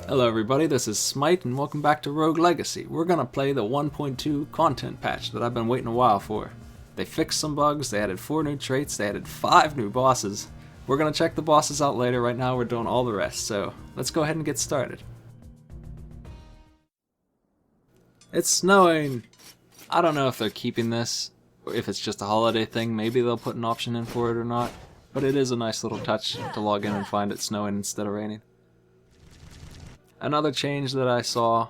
Hello everybody, this is Smite and welcome back to Rogue Legacy. We're gonna play the 1.2 content patch that I've been waiting a while for. They fixed some bugs, they added 4 new traits, they added 5 new bosses. We're gonna check the bosses out later, right now we're doing all the rest, so let's go ahead and get started. It's snowing! I don't know if they're keeping this, or if it's just a holiday thing, maybe they'll put an option in for it or not, but it is a nice little touch to log in and find it snowing instead of raining. Another change that I saw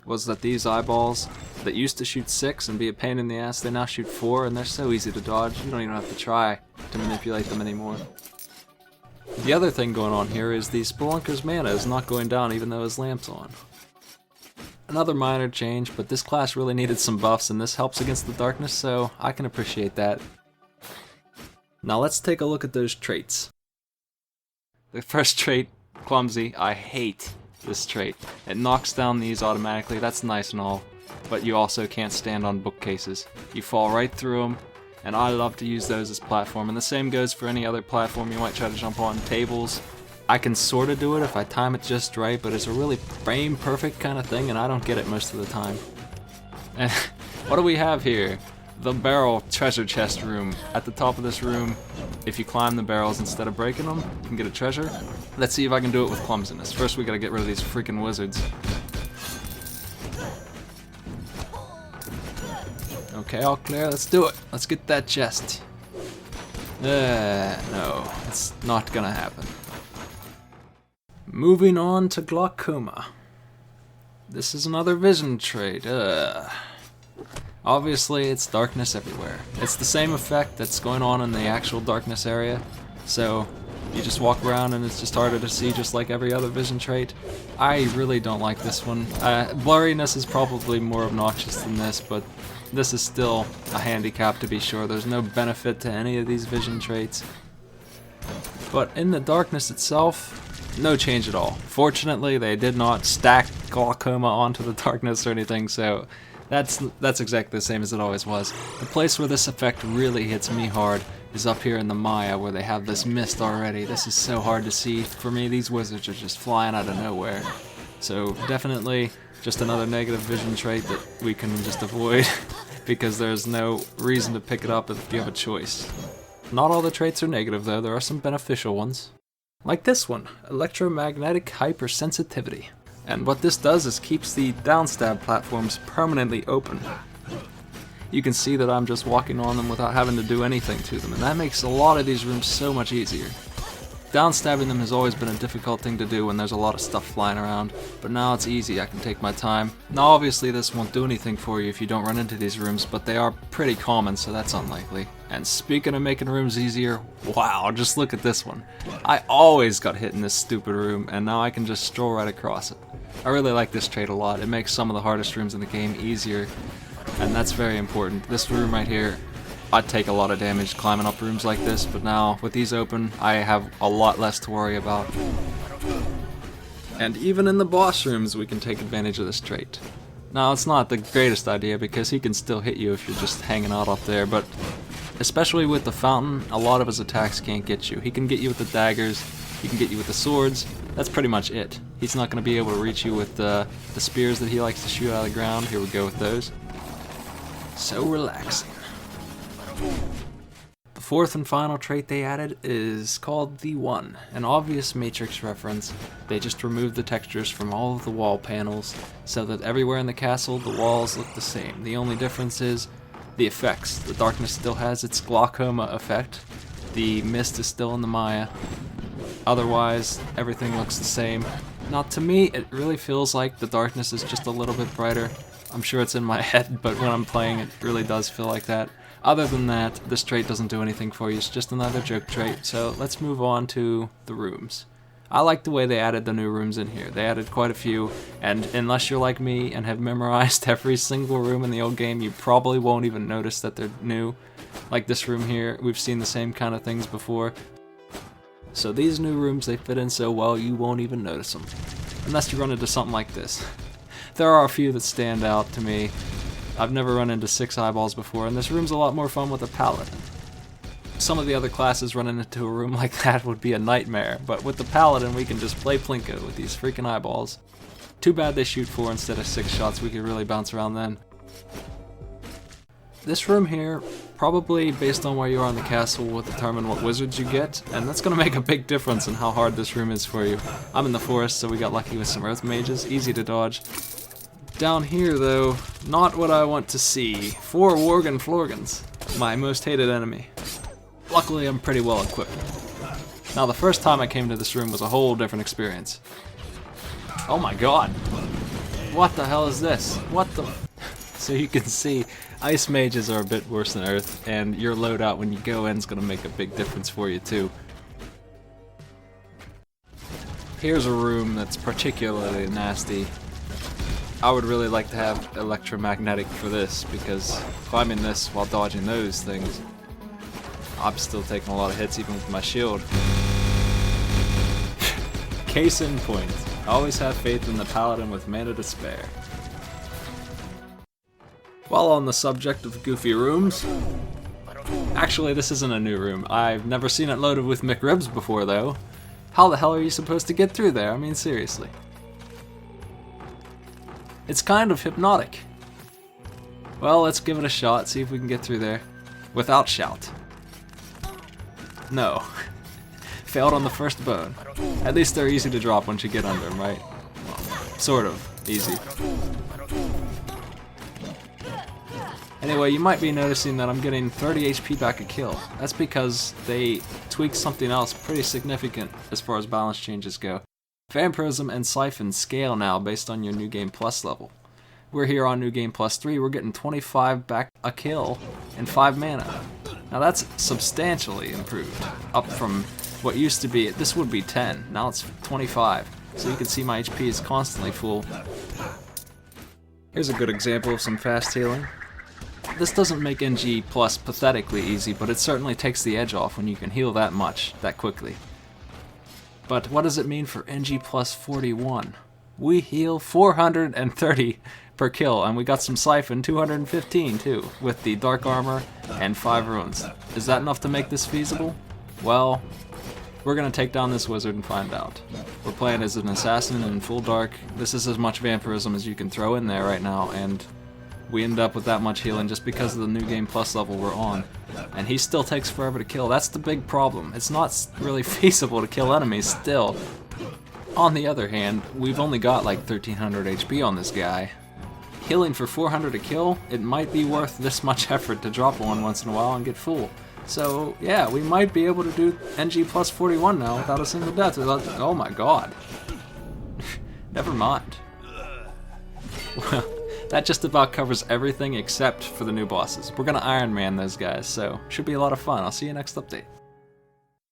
was that these eyeballs that used to shoot 6 and be a pain in the ass, they now shoot 4 and they're so easy to dodge, you don't even have to try to manipulate them anymore. The other thing going on here is the Spelunker's mana is not going down even though his lamp's on. Another minor change, but this class really needed some buffs and this helps against the darkness, so I can appreciate that. Now let's take a look at those traits. The first trait, Clumsy, I hate this trait. It knocks down these automatically, that's nice and all, but you also can't stand on bookcases. You fall right through them, and I love to use those as platform, and the same goes for any other platform you might try to jump on. Tables, I can sorta do it if I time it just right, but it's a really frame perfect kind of thing, and I don't get it most of the time. And what do we have here? The barrel treasure chest room. At the top of this room, if you climb the barrels instead of breaking them, you can get a treasure. Let's see if I can do it with clumsiness. First we gotta get rid of these freaking wizards. Okay, all clear, let's do it. Let's get that chest. No, it's not gonna happen. Moving on to Glaucoma. This is another vision trait. Obviously, it's darkness everywhere. It's the same effect that's going on in the actual darkness area, so you just walk around and it's just harder to see, just like every other vision trait. I really don't like this one. Blurriness is probably more obnoxious than this, but this is still a handicap to be sure. There's no benefit to any of these vision traits. But in the darkness itself, no change at all. Fortunately, they did not stack Glaucoma onto the darkness or anything, so that's exactly the same as it always was. The place where this effect really hits me hard is up here in the Maya, where they have this mist already. This is so hard to see. For me, these wizards are just flying out of nowhere. So definitely just another negative vision trait that we can just avoid because there's no reason to pick it up if you have a choice. Not all the traits are negative though, there are some beneficial ones. Like this one, Electromagnetic hypersensitivity. And what this does is keeps the downstab platforms permanently open. You can see that I'm just walking on them without having to do anything to them, and that makes a lot of these rooms so much easier. Downstabbing them has always been a difficult thing to do when there's a lot of stuff flying around, but now it's easy, I can take my time. Now obviously this won't do anything for you if you don't run into these rooms, but they are pretty common, so that's unlikely. And speaking of making rooms easier, wow, just look at this one. I always got hit in this stupid room, and now I can just stroll right across it. I really like this trait a lot. It makes some of the hardest rooms in the game easier, and that's very important. This room right here, I'd take a lot of damage climbing up rooms like this, but now with these open, I have a lot less to worry about. And even in the boss rooms, we can take advantage of this trait. Now, it's not the greatest idea because he can still hit you if you're just hanging out up there, but especially with the fountain, a lot of his attacks can't get you. He can get you with the daggers, he can get you with the swords, that's pretty much it. He's not going to be able to reach you with the spears that he likes to shoot out of the ground. Here we go with those. So relaxing. The fourth and final trait they added is called the One, an obvious Matrix reference. They just removed the textures from all of the wall panels so that everywhere in the castle the walls look the same. The only difference is the effects. The darkness still has its Glaucoma effect. The mist is still in the Maya. Otherwise, everything looks the same. Now to me, it really feels like the darkness is just a little bit brighter. I'm sure it's in my head, but when I'm playing it really does feel like that. Other than that, this trait doesn't do anything for you, it's just another joke trait, so let's move on to the rooms. I like the way they added the new rooms in here. They added quite a few, and unless you're like me and have memorized every single room in the old game, you probably won't even notice that they're new. Like this room here, we've seen the same kind of things before. So these new rooms, they fit in so well you won't even notice them. Unless you run into something like this. There are a few that stand out to me. I've never run into 6 eyeballs before, and this room's a lot more fun with a paladin. Some of the other classes running into a room like that would be a nightmare, but with the Paladin we can just play Plinko with these freaking eyeballs. Too bad they shoot 4 instead of 6 shots, we could really bounce around then. This room here, probably based on where you are in the castle, will determine what wizards you get, and that's going to make a big difference in how hard this room is for you. I'm in the forest, so we got lucky with some earth mages, easy to dodge. Down here though, not what I want to see. 4 Worgen Florgans, my most hated enemy. Luckily I'm pretty well equipped. Now the first time I came to this room was a whole different experience. Oh my god! What the hell is this? What the... So you can see, ice mages are a bit worse than earth, and your loadout when you go in is going to make a big difference for you too. Here's a room that's particularly nasty. I would really like to have Electromagnetic for this, because climbing this while dodging those things, I'm still taking a lot of hits even with my shield. Case in point, always have faith in the Paladin with mana to spare. While on the subject of goofy rooms, actually this isn't a new room. I've never seen it loaded with McRibs before though. How the hell are you supposed to get through there? I mean seriously. It's kind of hypnotic. Well, let's give it a shot, see if we can get through there. Without shout. No. Failed on the first bone. At least they're easy to drop once you get under them, right? Well, sort of easy. Anyway, you might be noticing that I'm getting 30 HP back a kill. That's because they tweaked something else pretty significant as far as balance changes go. Vampirism and Siphon scale now based on your New Game Plus level. We're here on New Game Plus 3, we're getting 25 back a kill and 5 mana. Now that's substantially improved, up from what used to be, this would be 10, now it's 25. So you can see my HP is constantly full. Here's a good example of some fast healing. This doesn't make NG Plus pathetically easy, but it certainly takes the edge off when you can heal that much, that quickly. But what does it mean for NG Plus 41? We heal 430 per kill, and we got some Siphon, 215 too, with the Dark Armor and 5 runes. Is that enough to make this feasible? Well, we're gonna take down this wizard and find out. We're playing as an assassin in full dark. This is as much vampirism as you can throw in there right now, and we end up with that much healing just because of the New Game Plus level we're on. And he still takes forever to kill. That's the big problem. It's not really feasible to kill enemies still. On the other hand, we've only got like 1300 HP on this guy. Healing for 400 a kill, it might be worth this much effort to drop one once in a while and get full. So yeah, we might be able to do NG Plus 41 now without a single death. Oh my god. Never mind. Well, that just about covers everything except for the new bosses. We're gonna Iron Man those guys, so should be a lot of fun. I'll see you next update.